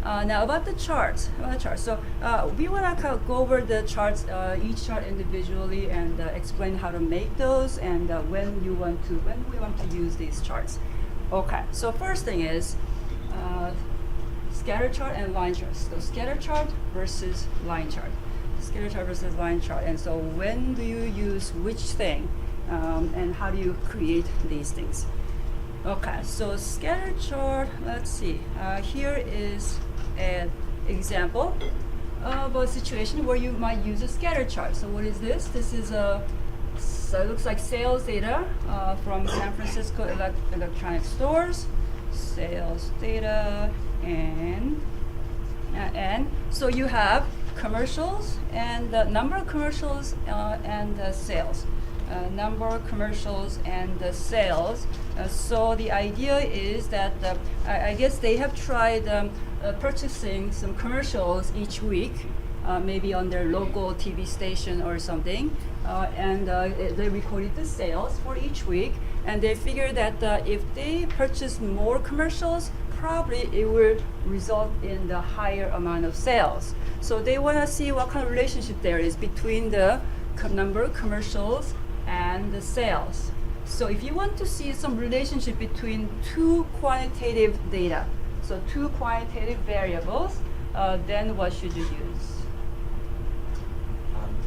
Now about the charts. So we want to go over the charts, each chart individually, and explain how to make those, and when we want to use these charts. Okay. So first thing is scatter chart and line chart. So scatter chart versus line chart. Scatter chart versus line chart. And so when do you use which thing, and how do you create these things? Okay, so scatter chart, let's see. Here is an example of a situation where you might use a scatter chart. So what is this? This is so it looks like sales data from San Francisco electronic stores. Sales data, and so you have commercials and the number of commercials and the sales. Number of commercials and the sales. So the idea is that I guess they have tried purchasing some commercials each week, maybe on their local TV station or something, and they recorded the sales for each week, and they figured that if they purchase more commercials, probably it will result in the higher amount of sales. So they want to see what kind of relationship there is between the number of commercials and the sales. So if you want to see some relationship between two quantitative data, so two quantitative variables, then what should you use?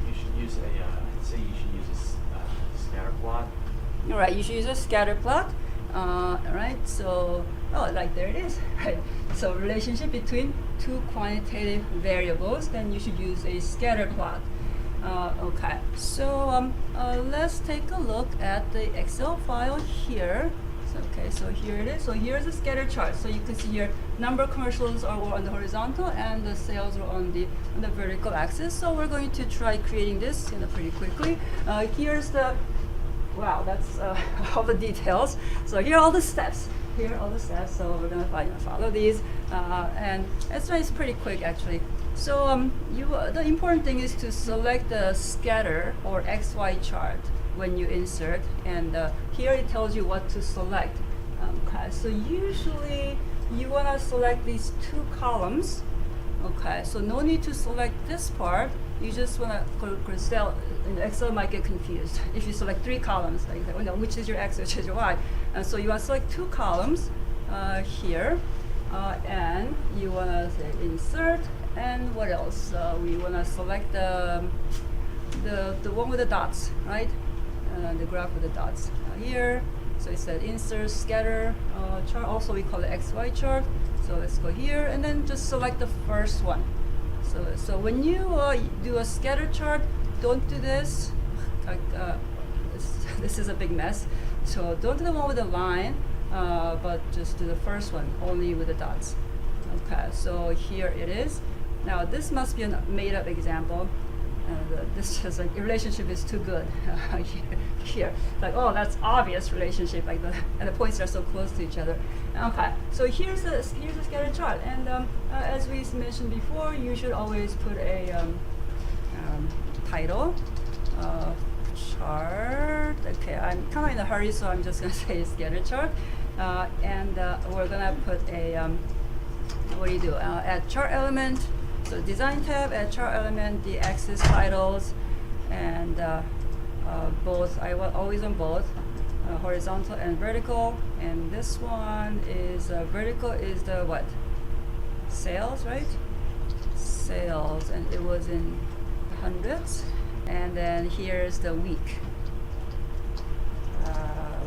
You should use I'd say you should use a scatter plot. All right, you should use a scatter plot. Right, so, like there it is, right? So relationship between two quantitative variables, then you should use a scatter plot. Okay, so let's take a look at the Excel file here. So here it is. So here's the scatter chart. So you can see here number of commercials are on the horizontal and the sales are on the vertical axis. So we're going to try creating this pretty quickly. Here's the, wow, that's all the details. So here are all the steps. So we're gonna follow these, and it's pretty quick actually. So the important thing is to select the scatter or XY chart when you insert, and here it tells you what to select. Okay, so usually you want to select these two columns. Okay, so no need to select this part. You just want to Excel might get confused if you select three columns, like which is your X, which is your Y. And so you want to select two columns here, and you want to say insert. And what else? We want to select the one with the dots, right? The graph with the dots here. So it said insert scatter chart. Also we call it XY chart. So let's go here and then just select the first one. So when you do a scatter chart, don't do this. This is a big mess. So don't do the one with the line, but just do the first one, only with the dots. Okay, so here it is. Now this must be a made-up example. This is like relationship is too good here. Like, oh, that's obvious relationship. Like and the points are so close to each other. Okay, so here's the scatter chart. And as we mentioned before, you should always put a title chart. Okay, I'm kind of in a hurry, so I'm just gonna say scatter chart. And we're gonna put a what do you do? Add chart element. So design tab, add chart element, the axis titles, and both. I want always on both, horizontal and vertical. And this one is vertical is the what? Sales, right? Sales, and it was in hundreds. And then here's the week.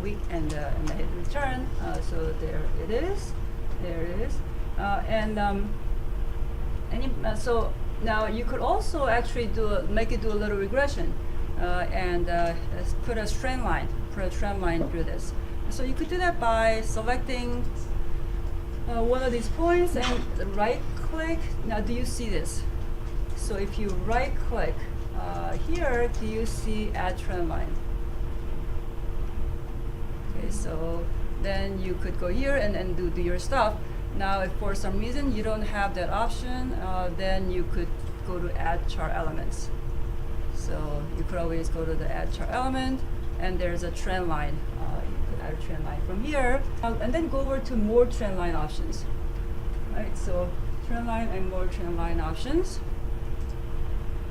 Week and hit return. So there it is. There it is. So now you could also actually make it do a little regression, and put a trend line through this. So you could do that by selecting one of these points and right click. Now do you see this? So if you right click here, do you see add trend line? Okay, so then you could go here and then do your stuff. Now, if for some reason you don't have that option, then you could go to add chart elements. So you could always go to the add chart element, and there's a trend line. You could add a trend line from here, and then go over to more trend line options. Right. So trend line and more trend line options.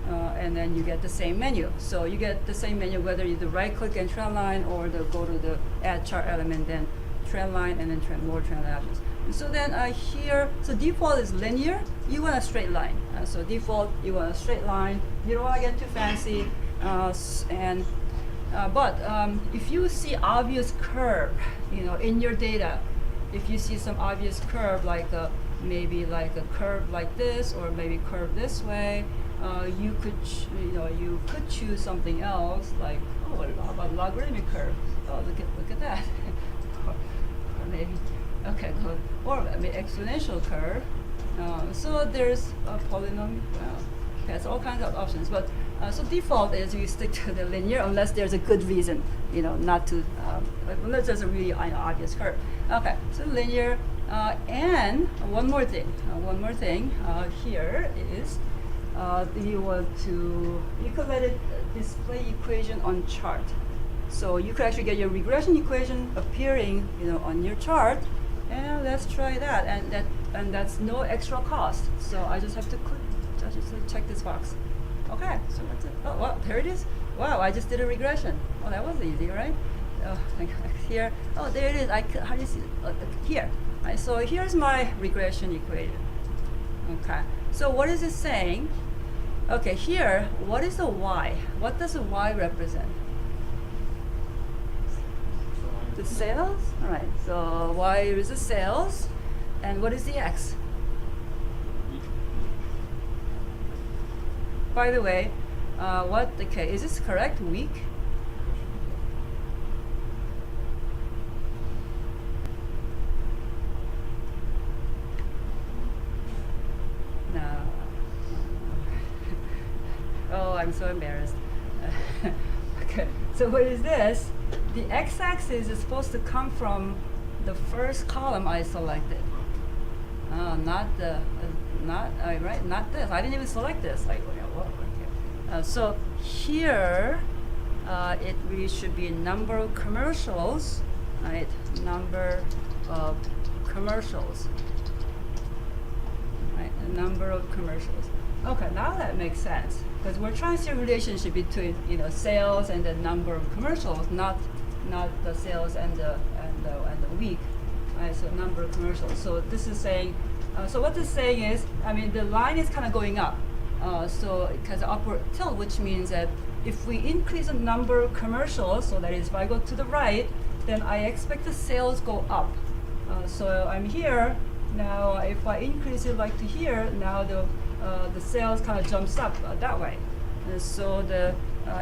And then you get the same menu. So you get the same menu whether you do right click and trend line or go to the add chart element, then trend line and then more trend line options. And so then here, so default is linear. You want a straight line. So default, you want a straight line. You don't want to get too fancy. But if you see obvious curve, in your data, if you see some obvious curve like maybe like a curve like this or maybe curve this way, you could choose something else like, oh, how about logarithmic curve? Oh, look at that. or maybe good. Or maybe exponential curve. So there's a polynomial. There's all kinds of options, but so default is you stick to the linear unless there's a good reason, not to, unless there's a really obvious curve. Okay, so linear, and one more thing here is you could let it display equation on chart. So you could actually get your regression equation appearing, on your chart, and let's try that. And that's no extra cost. So I just have to check this box. Okay, so that's it. Oh, wow, there it is. Wow, I just did a regression. Oh, that was easy, right? Oh, here. Oh, there it is. How do you see it? Here. Right, so here's my regression equation. Okay, so what is it saying? Okay, here, what is the y? What does the y represent? The sales? All right, so y is the sales. And what is the x? By the way, is this correct? Week? No. Oh, I'm so embarrassed. Okay, so what is this? The x-axis is supposed to come from the first column I selected. Not this. I didn't even select this. So here, it really should be number of commercials, right? Number of commercials, right? The number of commercials. Okay, now that makes sense because we're trying to see a relationship between sales and the number of commercials, not the sales and the week. Right, so number of commercials. So this is saying, so what this is saying is, the line is kind of going up. So it has an upward tilt, which means that if we increase the number of commercials, so that is if I go to the right, then I expect the sales go up. So I'm here, now if I increase it like to here, now the sales kind of jumps up that way. So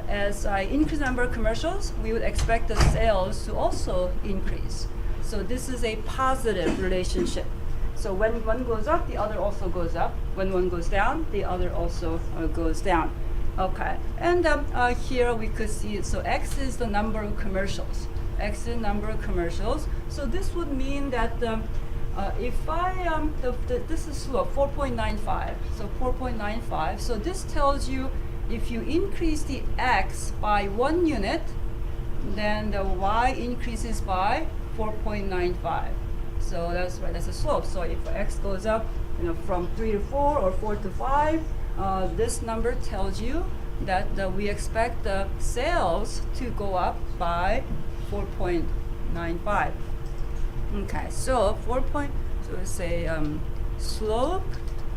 as I increase the number of commercials, we would expect the sales to also increase. So this is a positive relationship. So when one goes up, the other also goes up. When one goes down, the other also goes down. Okay, and here we could see it. So X is the number of commercials. X is the number of commercials. So this would mean that if I, this is slope, 4.95. So 4.95. So this tells you if you increase the X by 1 unit, then the Y increases by 4.95. So that's right, that's a slope. So if X goes up, from 3 to 4 or 4 to 5, this number tells you that we expect the sales to go up by 4.95. Okay, so let's say slope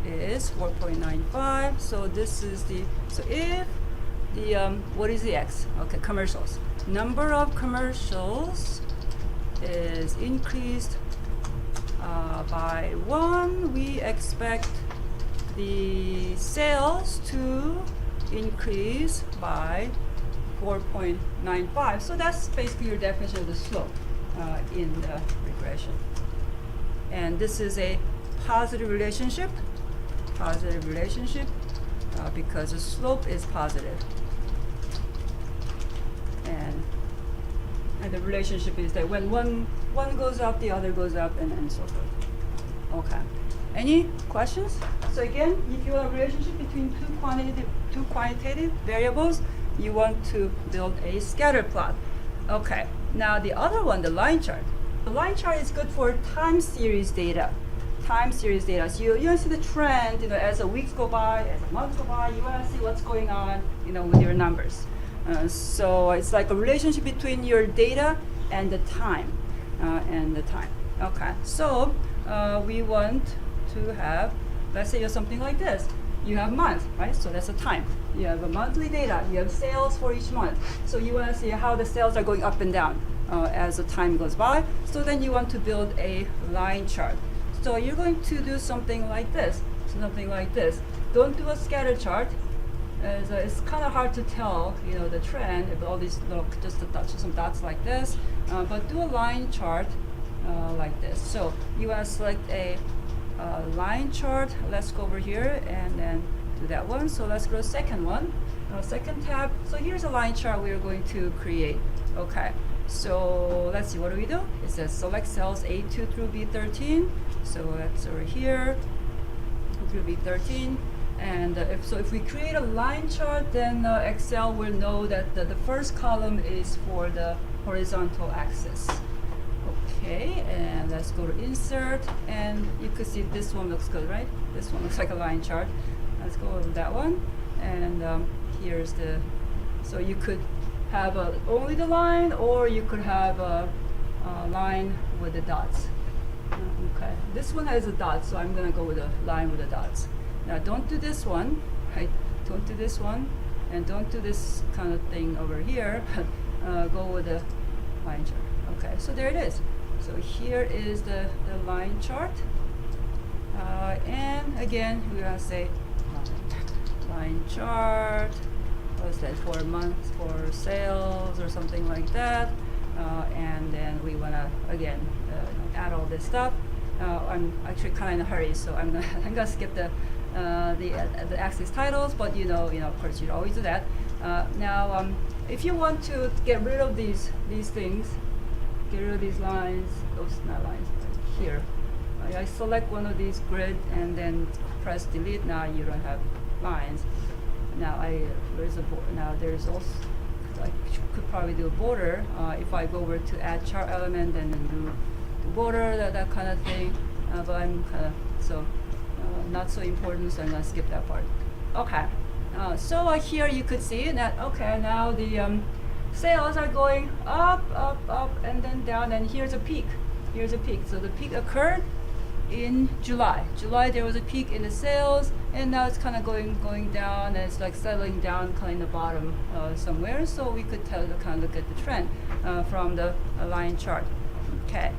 is 4.95. So this is if what is the X? Okay, commercials. Number of commercials is increased by 1, we expect the sales to increase by 4.95. So that's basically your definition of the slope in the regression. And this is a positive relationship because the slope is positive. And the relationship is that when one goes up, the other goes up, and so forth. Okay. Any questions? So again, if you have a relationship between two quantitative variables, you want to build a scatter plot. Okay. Now the other one, the line chart. The line chart is good for time series data. time series data. So you want to see the trend, as the weeks go by, as the months go by, you want to see what's going on, with your numbers. So it's like a relationship between your data and the time, Okay, so we want to have, let's say you have something like this. You have month, right? So that's the time. You have a monthly data. You have sales for each month. So you want to see how the sales are going up and down as the time goes by. So then you want to build a line chart. So you're going to do something like this. Don't do a scatter chart. As, it's kind of hard to tell, the trend with all these little, just some dots like this. But do a line chart like this. So you want to select a line chart. Let's go over here and then do that one. So let's go to the second one, second tab. So here's a line chart we are going to create. Okay, so let's see, what do we do? It says select cells A2 through B13. So that's over here through B13. And if we create a line chart, then Excel will know that the first column is for the horizontal axis. Okay, and let's go to insert, and you could see this one looks good, right? This one looks like a line chart. Let's go over that one, and here's so you could have only the line, or you could have a line with the dots. Okay, this one has a dot, so I'm gonna go with a line with the dots. Now don't do this one, right? Don't do this one, and don't do this kind of thing over here. Go with the line chart. Okay, so there it is. So here is the line chart. And again, we're going to say line chart. What's that, for months, for sales or something like that. And then we want to, again, add all this stuff. I'm actually kind of in a hurry, so I'm gonna skip the axis titles, but of course you'd always do that. Now, if you want to get rid of these things, get rid of these lines, oops, not lines, here. I select one of these grid and then press delete. Now you don't have lines. Now there's also, I could probably do a border. If I go over to add chart element and then do the border, that kind of thing. But I'm kind of, not so important, so I'm gonna skip that part. Okay, so here you could see that, okay, now the sales are going up, and then down, and here's a peak. So the peak occurred in July. There was a peak in the sales, and now it's kind of going down, and it's like settling down kind of in the bottom somewhere. So we could kind of look at the trend from the line chart. Okay.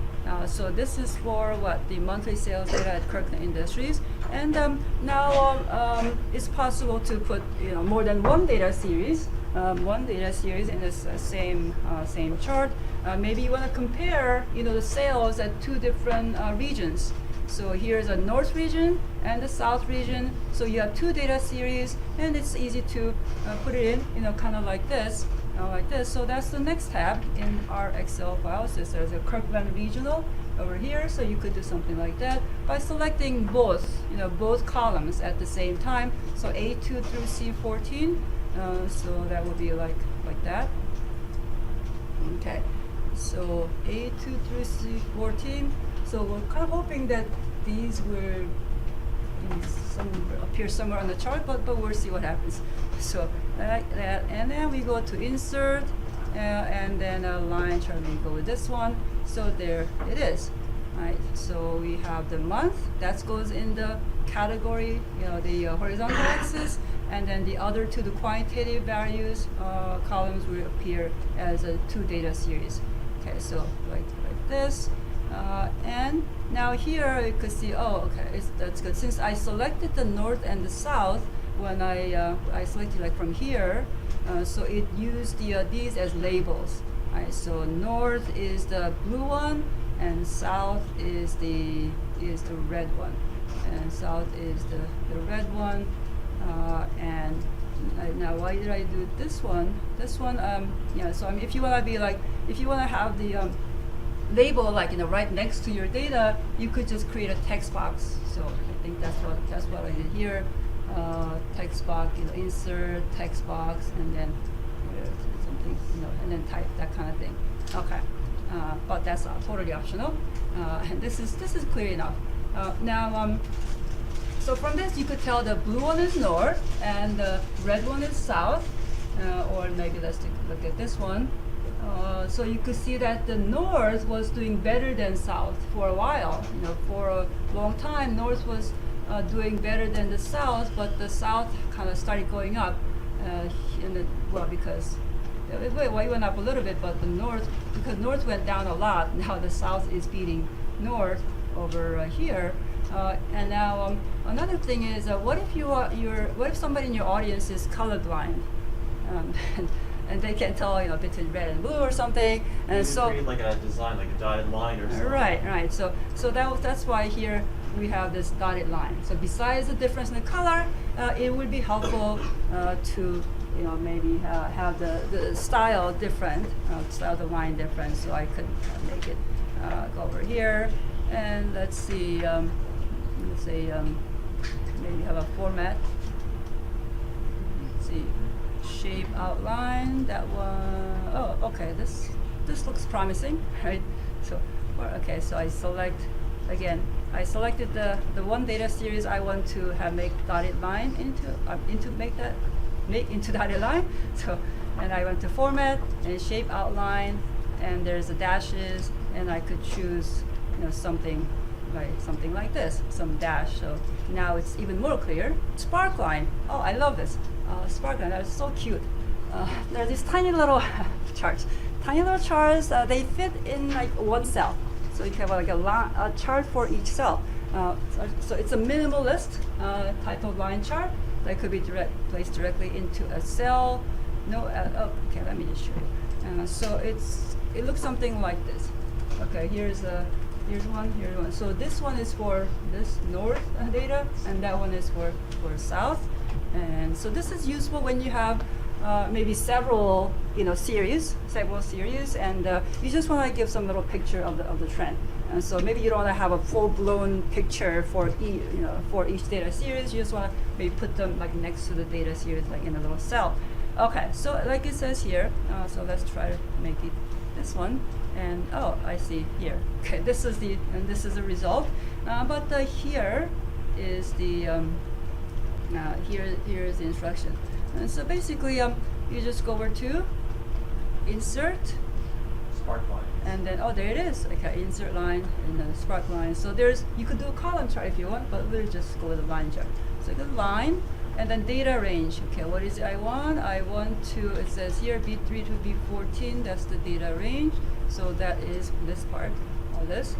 So this is for the monthly sales data at Kirkland Industries, and now it's possible to put more than one data series in this same chart. Maybe you want to compare the sales at two different regions. So here's a north region and the south region. So you have two data series, and it's easy to put it in kind of like this. So that's the next tab in our Excel file. So there's a Kirkland regional over here. So you could do something like that by selecting both columns at the same time. So A2 through C14. So that would be like that. Okay. So A2 through C14. So we're kind of hoping that these will appear somewhere on the chart, but we'll see what happens. So like that, and then we go to insert, and then a line chart. We go with this one. So there it is. Right. So we have the month that goes in the category, the horizontal axis, and then the other two, the quantitative values columns, will appear as two data series. Okay. So like this. And now here you could see, that's good. Since I selected the north and the south when I selected like from here, so it used these as labels. Right, so north is the blue one, and south is the red one, and south is the red one. And now why did I do this one? So if you want to have the label right next to your data, you could just create a text box. So I think that's what I did here. Text box, insert text box, and then something, and then type, that kind of thing. Okay, but that's totally optional. And this is clear enough. So from this you could tell the blue one is north and the red one is south, or maybe let's take a look at this one. So you could see that the north was doing better than south for a while. For a long time, north was doing better than the south, but the south kind of started going up. Because it went up a little bit, but because north went down a lot, now the south is beating north over here. And now another thing is, what if somebody in your audience is colorblind, and they can tell between red and blue or something, and you so create like a design, like a dotted line or something. Right. So that's why here we have this dotted line. So besides the difference in the color, it would be helpful to maybe have the style different, style of the line different. So I could make it go over here, and let's see. Maybe have a format. Let's see, shape outline. That one. Oh, okay. This looks promising, right? So, okay. So I select again. I selected the one data series I want to have make dotted line make into dotted line. So, and I went to format and shape outline, and there's the dashes, and I could choose something like this, some dash. So now it's even more clear. Sparkline. Oh, I love this. Sparkline. That's so cute. There are these tiny little charts. Tiny little charts. They fit in like one cell. So you have like a chart for each cell. So it's a minimalist type of line chart that could be placed directly into a cell. Okay, let me just show you. So it looks something like this. Okay, here's one. So this one is for this north data, and that one is for south. And so this is useful when you have maybe several series, and you just want to give some little picture of the trend. And so maybe you don't want to have a full-blown picture for each data series. You just want to maybe put them like next to the data series, like in a little cell. Okay, so like it says here. So let's try to make it this one. And I see here. Okay, this is the result. But here is the here is the instruction. And so basically, you just go over to insert, Sparkline. and then there it is. Okay, insert line and then Sparkline. So you could do a column chart if you want, but we'll just go with a line chart. So the line. And then data range. Okay, what is it I want? I want to, it says here, B3 to B14, that's the data range. So that is this part, all this.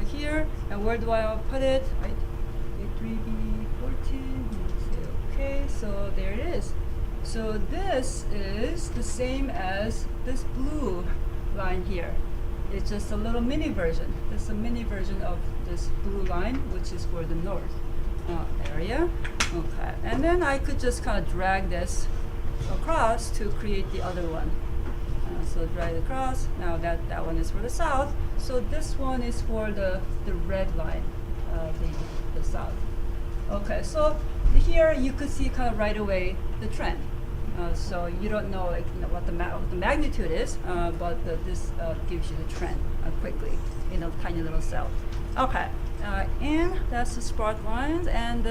Here, and where do I put it? Right, B3, B14, okay, so there it is. So this is the same as this blue line here. It's just a little mini version. This is a mini version of this blue line, which is for the north area. Okay, and then I could just kind of drag this across to create the other one. So drag it across. Now that one is for the south. So this one is for the red line, the south. Okay, so here you could see kind of right away the trend. So you don't know what the magnitude is, but this gives you the trend quickly in a tiny little cell. Okay. And that's the spark lines and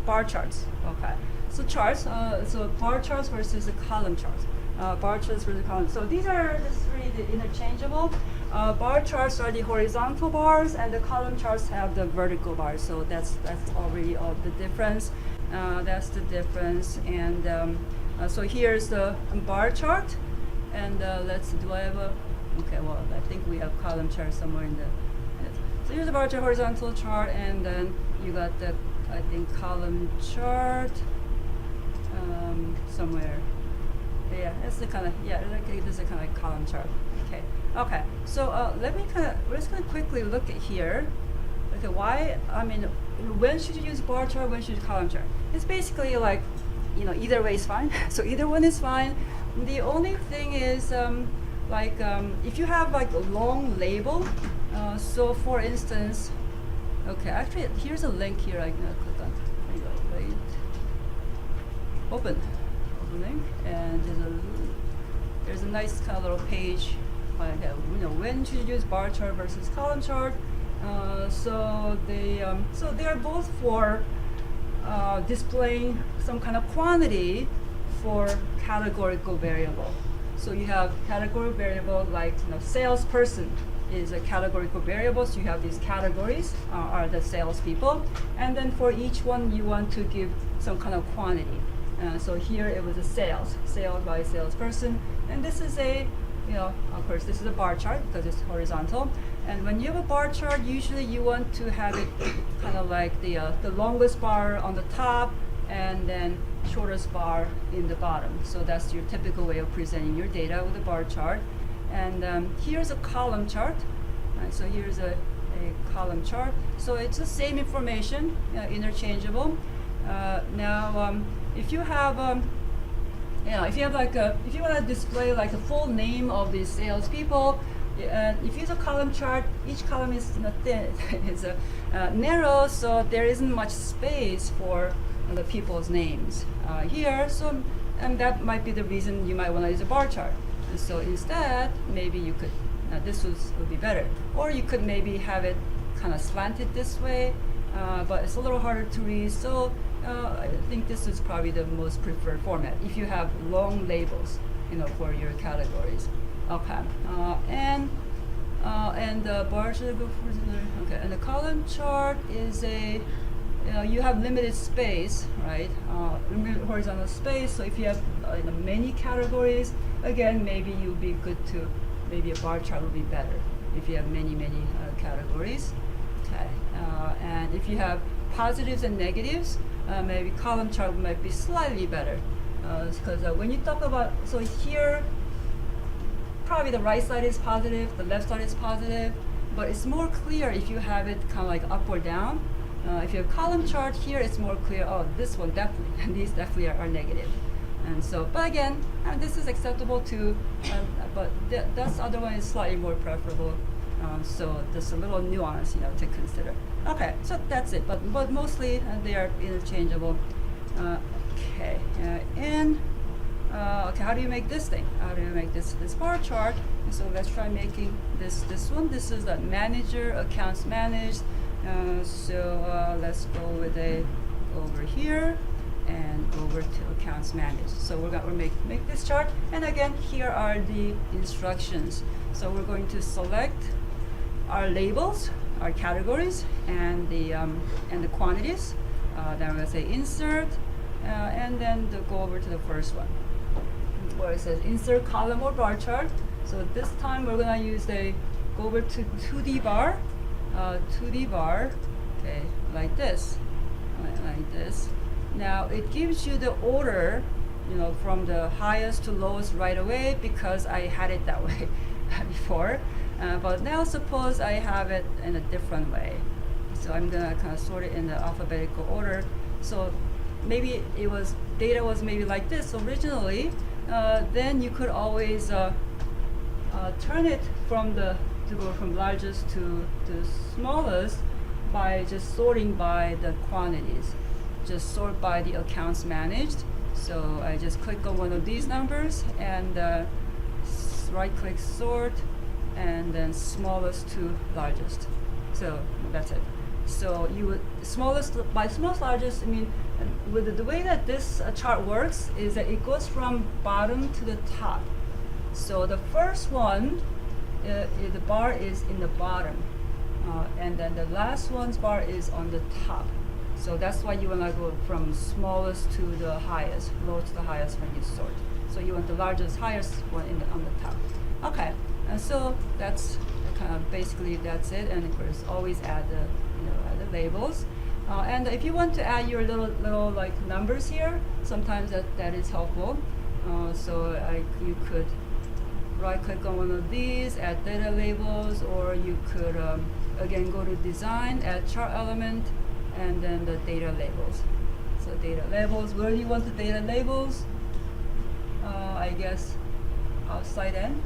bar charts. Okay, so charts. So bar charts versus the column charts. Bar charts versus column. So these are just really the interchangeable. Bar charts are the horizontal bars, and the column charts have the vertical bars. So that's already all the difference. That's the difference. And so here's the bar chart. And do I have a? Okay, well I think we have column chart somewhere in the. So here's the bar chart, horizontal chart, and then you got the, I think, column chart somewhere. Yeah, that's the kind of, this is a kind of column chart. Okay. So let's kind of quickly look at here. Okay, when should you use bar chart? When should you use column chart? It's basically like, either way is fine. So either one is fine. The only thing is, if you have like a long label. So for instance, okay, actually here's a link here I can click on. Wait. Open link, and there's a nice kind of little page. When should you use bar chart versus column chart? So they are both for displaying some kind of quantity for categorical variable. So you have categorical variable like salesperson is a categorical variable. So you have these categories are the salespeople, and then for each one you want to give some kind of quantity. So here it was a sales by salesperson, and this is a of course this is a bar chart because it's horizontal. And when you have a bar chart, usually you want to have it kind of like the longest bar on the top and then shortest bar in the bottom. So that's your typical way of presenting your data with a bar chart. And here's a column chart. So here's a column chart. So it's the same information, interchangeable. Now, if you have if you want to display like the full name of the salespeople, if you use a column chart, each column is thin, it's narrow, so there isn't much space for the people's names here. So, and that might be the reason you might want to use a bar chart. And so instead, maybe you could, this would be better. Or you could maybe have it kind of slanted this way, but it's a little harder to read. So I think this is probably the most preferred format if you have long labels, for your categories. Okay, and the bar should go for the, okay, and the column chart is you have limited space, right? Limited horizontal space. So if you have many categories, again, maybe you'd be good to, maybe a bar chart would be better if you have many categories. Okay, and if you have positives and negatives, maybe column chart might be slightly better, because when you talk about, so here, probably the right side is positive, the left side is positive, but it's more clear if you have it kind of like up or down. If you have column chart here, it's more clear, oh, this one definitely, and these definitely are negative. And so, but again, this is acceptable too, but that's other one is slightly more preferable. So there's a little nuance, to consider. Okay, so that's it, but mostly they are interchangeable. Okay, okay, how do you make this thing? How do you make this bar chart? So let's try making this one. This is the manager, accounts managed. So let's go with over here and over to accounts managed. So we're going to make this chart, and again, here are the instructions. So we're going to select our labels, our categories, and the quantities. Then we're going to say insert, and then go over to the first one where it says insert column or bar chart. So this time we're going to use go over to 2D bar, okay, like this. Now it gives you the order, from the highest to lowest right away because I had it that way before. But now suppose I have it in a different way. So I'm gonna kind of sort it in the alphabetical order. So maybe data was maybe like this originally. Then you could always turn it to go from largest to smallest by just sorting by the quantities. Just sort by the accounts managed. So I just click on one of these numbers and right click sort, and then smallest to largest. So that's it. So you would smallest largest. I mean, with the way that this chart works is that it goes from bottom to the top. So the first one, the bar is in the bottom, and then the last one's bar is on the top. So that's why you want to go from smallest to the highest, lowest to the highest when you sort. So you want the largest, highest one on the top. Okay, and so that's kind of basically that's it. And of course, always add add the labels. And if you want to add your little like numbers here, sometimes that is helpful. So you could right click on one of these, add data labels, or you could again go to design, add chart element, and then the data labels. So data labels, where do you want the data labels? I guess outside in.